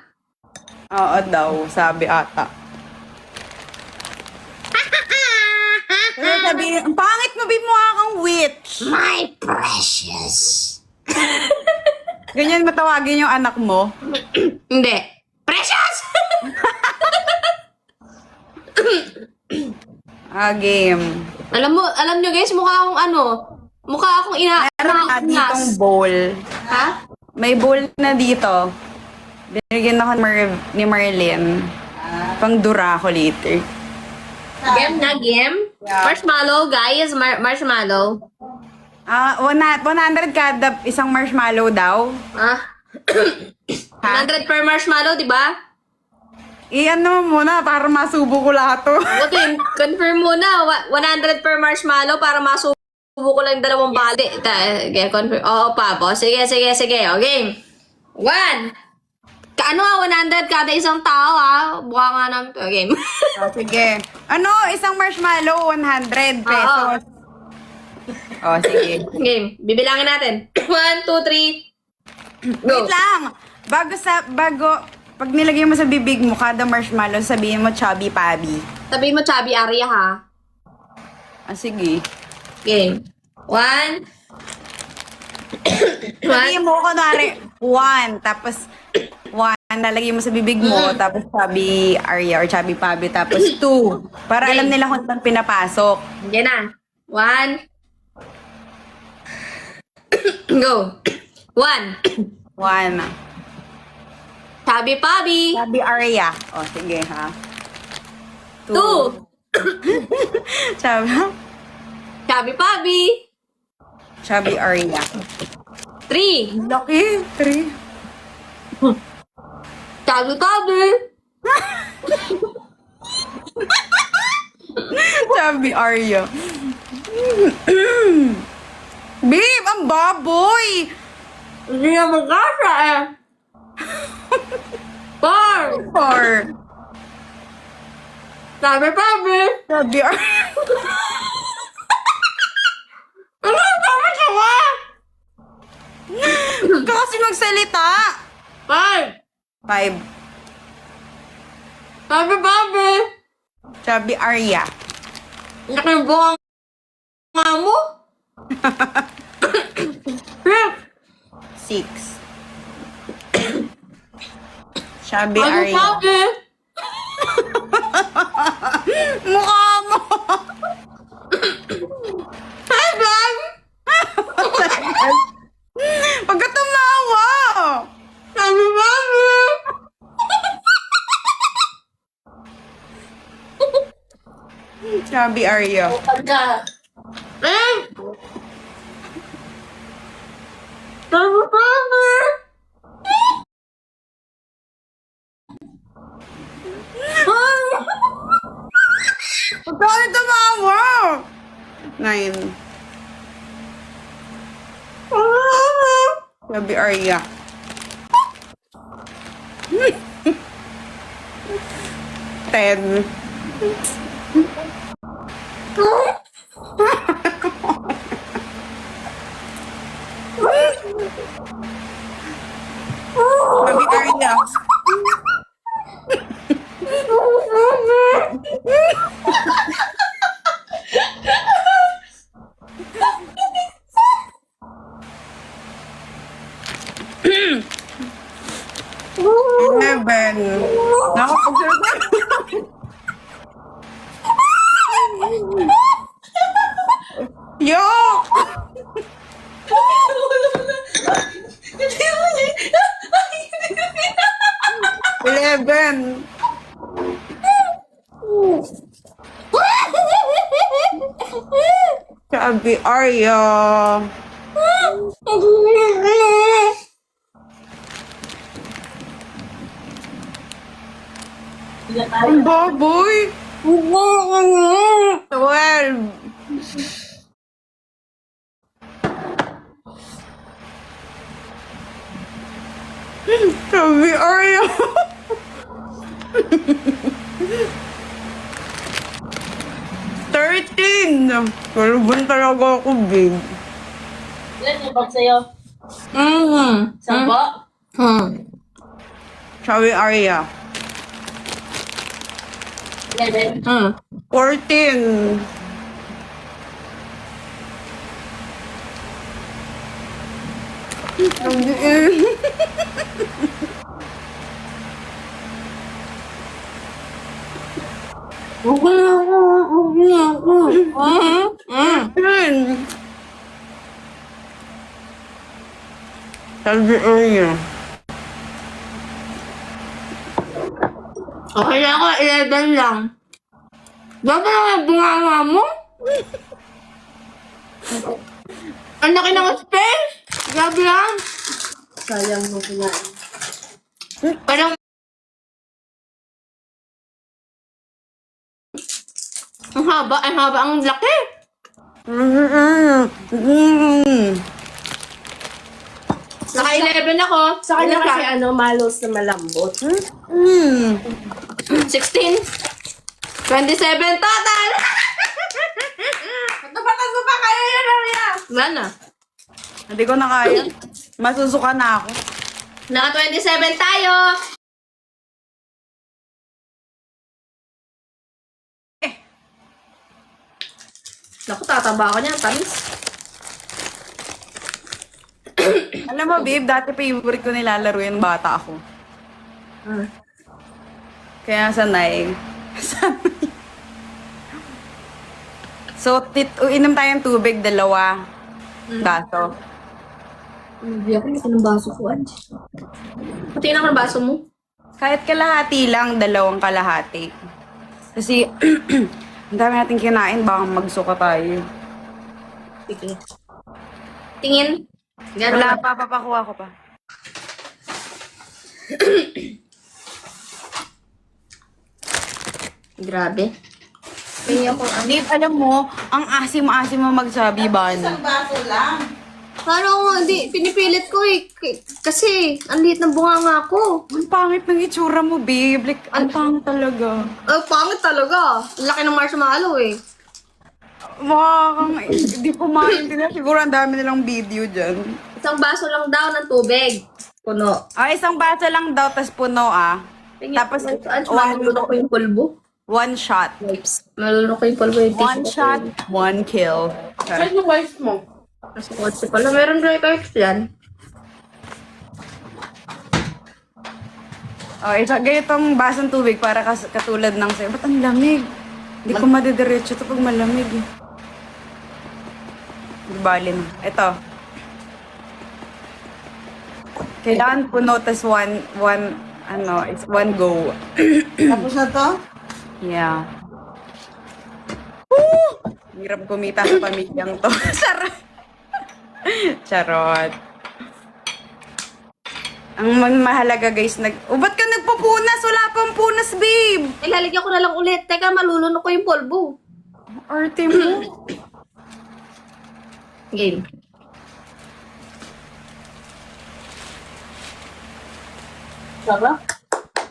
Oo daw, sabi ata. Pero sabi, ang pangit mo, babe, mukha kang witch. My precious. Ganyan matawagin yung anak mo. Hindi. Precious! Game. Alam nyo guys, mukha akong Meron na ditong bowl. Ha? May bowl na dito. Binigyan ako ni Marlene. Pang dura ko later. Game na game? Marshmallow, guys. Marshmallow. 100 kada isang marshmallow daw. 100 per marshmallow, di ba? I-ano mo muna para masubo ko lahat to. Okay, confirm muna. 100 per marshmallow para masubo ko lang 2 bali. Okay, confirm. Oo, Papo. Sige. O, game. 1. Ano 100 kada isang tao, ha? Buka nga namin. O, game. Oh, sige. Ano, isang marshmallow, 100 pesos. Oh, sige. Game. Bibilangin natin. 1, 2, 3. Go. Wait lang. Pag nilagay mo sa bibig mo, kada marshmallow, sabihin mo chubby pabi. Sabihin mo, Chubby Aria, ha? Ah, sige. Game. 1. Sabihin mo, kunwari, 1, tapos 1, lalagay mo sa bibig mo, tapos chubby Aria or chubby pabi, tapos 2. Para alam nila kung saan pinapasok. Yan na. 1. Go. 1. 1. Chubby Pabi. Chubby Aria. O, sige ha. 2. Chubby, Chubby Pabi. chubby Aria. 3. Laki. 3. Chubby Pabi. Chubby Aria. Babe, ang baboy! Hindi na magkasa eh. 4. 4. Chubby Pabi. Chubby Aria. Ano ang tama siya? Huwag ka kasi magsalita. 5. 5. Chubby Pabi. Chubby Aria. Nakibukang nga mo. 6. 6. Chubby Chubby Aria. Pabi. Mukha mo. 7. Pag ka tumawa. Chubby Pabi. Chubby Aria. Pagka, 8. Chubby Pabi. Pag ka tumawa. 9. Chubby Aria. 10. Chubby Aria. Eleven. Yo! 11. Chubby Aria. Ang baboy. 12. Chubby Aria. 13. Kalabang talaga ako, babe. yan yung bag sa'yo. Sampo? Chubby Aria. 11. 14. Chubby Aria. Okay na ako, 11 lang. Dapat naman bunganga mo? Ang laki ng space! Grabe lang! Sayang mo kinain. Parang Ang haba, ang laki. Naka 11 ako. Sa kanya Ilan ka? kasi malos na malambot. 16. 27 total. Tapat-tapat pa kayo yun, Maria! Wala na. Hindi ko na kaya. Masusuka na ako. Naka 27 tayo. Naku, tataba ako niyan. Tamis. Alam mo, babe, dati favorite ko nilalaro yan bata ako. Kaya sanay. Sanay. So, inom tayong tubig, 2 baso. Hindi ako ng baso ko, Ange. Patingin ako ng baso mo. Kahit kalahati lang, 2 kalahati. Kasi, ang dami natin kinain, baka magsuka tayo. Sige. Tingin. Gano'n. Wala pa, papakuha ko pa. Grabe. Tingin ako, Babe, alam mo, ang asim-asim mo magsabi ba? Isang baso lang. Paano ko, hindi, pinipilit ko eh. Kasi, ang liit ng bunganga ko. Ang pangit ng itsura mo, babe. Like, ang pangit talaga. Pangit talaga. Ang laki ng marshmallow eh. Mukha kang, hindi ko maintindihan. Siguro ang dami nilang video dyan. Isang baso lang daw ng tubig. Puno. Isang baso lang daw, tas puno Tapos, malulunok ko yung pulbo. 1 shot. Wipes. Malulunok ko yung pulbo yung 1 shot, 1 kill. Saan yung wife mo? Nasa kotse pala. Meron dry wipes yan. Ganitong basong tubig para katulad ng sa'yo. Ba't ang lamig? Hindi ko madidiretso ito pag malamig. Bali na. Ito. Kailangan puno, tas it's 1 go. Tapos na to? Yeah. Woo! Hirap kumita sa pamilyang to. Charot. Charot. Ang mahalaga guys, ba't ka nagpupunas? Wala pang punas, babe! Ilalagyan ko na lang ulit. Teka, malulunok ko yung pulbo. Arte mo. Game. Sarap.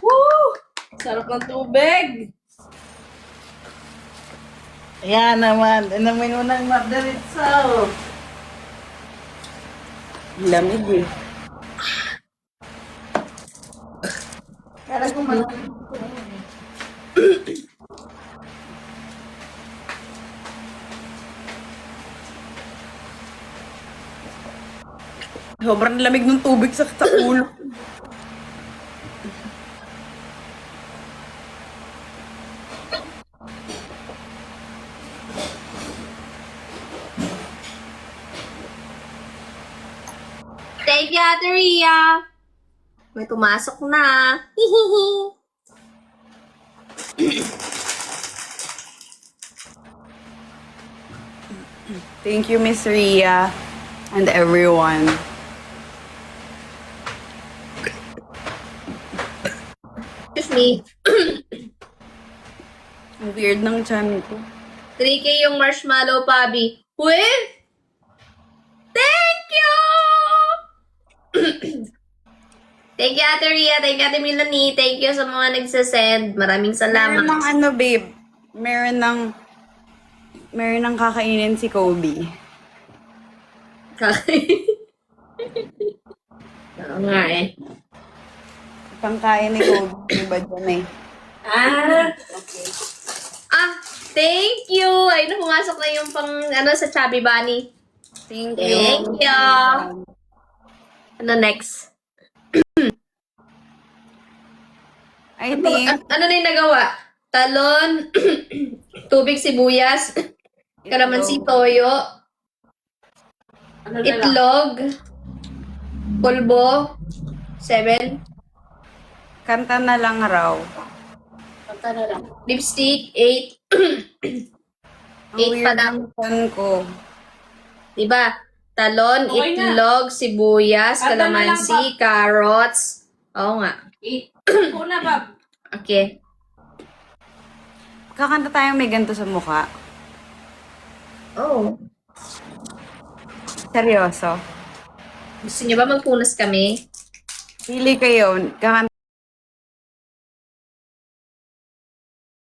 Woo! Sarap ng tubig. Ayan naman. Inumin mo ng margaritsa. Lamig eh. Kala ko malaki. Sobrang lamig ng tubig sa ulo. Thank you, Ate Rhea. May pumasok na. Hihihi. Thank you, Miss Rhea. And everyone. Excuse me. Ang weird ng chan ko. 3K yung marshmallow, Pabi. Uy! Thank you! Thank you, Ate Rhea. Thank you, Ate Melanie. Thank you sa mga nagsasend. Maraming salamat. Meron ng babe. Meron ng kakainin si Kobe. Oo nga eh. Pangkain ni Kobe. Diba dyan eh? Thank you! Ay, pumasok na yung sa Chubby Bunny. Thank you. Thank you! Ano next? I think, Ano na yung nagawa? Talon, tubig sibuyas, kalamansi toyo, Ano na lang? itlog, pulbo, 7, kanta na lang raw. Kanta na lang. lipstick, 8. Ang 8 pa weird lang. ng chan ko. Diba? Talon, Okay na. itlog, sibuyas, Kanta na lang, kalamansi, carrots. Oo nga. 8. Una, Bob. Okay. Kakanta tayong may ganito sa mukha. Oh. Seryoso. Gusto niyo ba magpunas kami? Pili kayo. Kakanta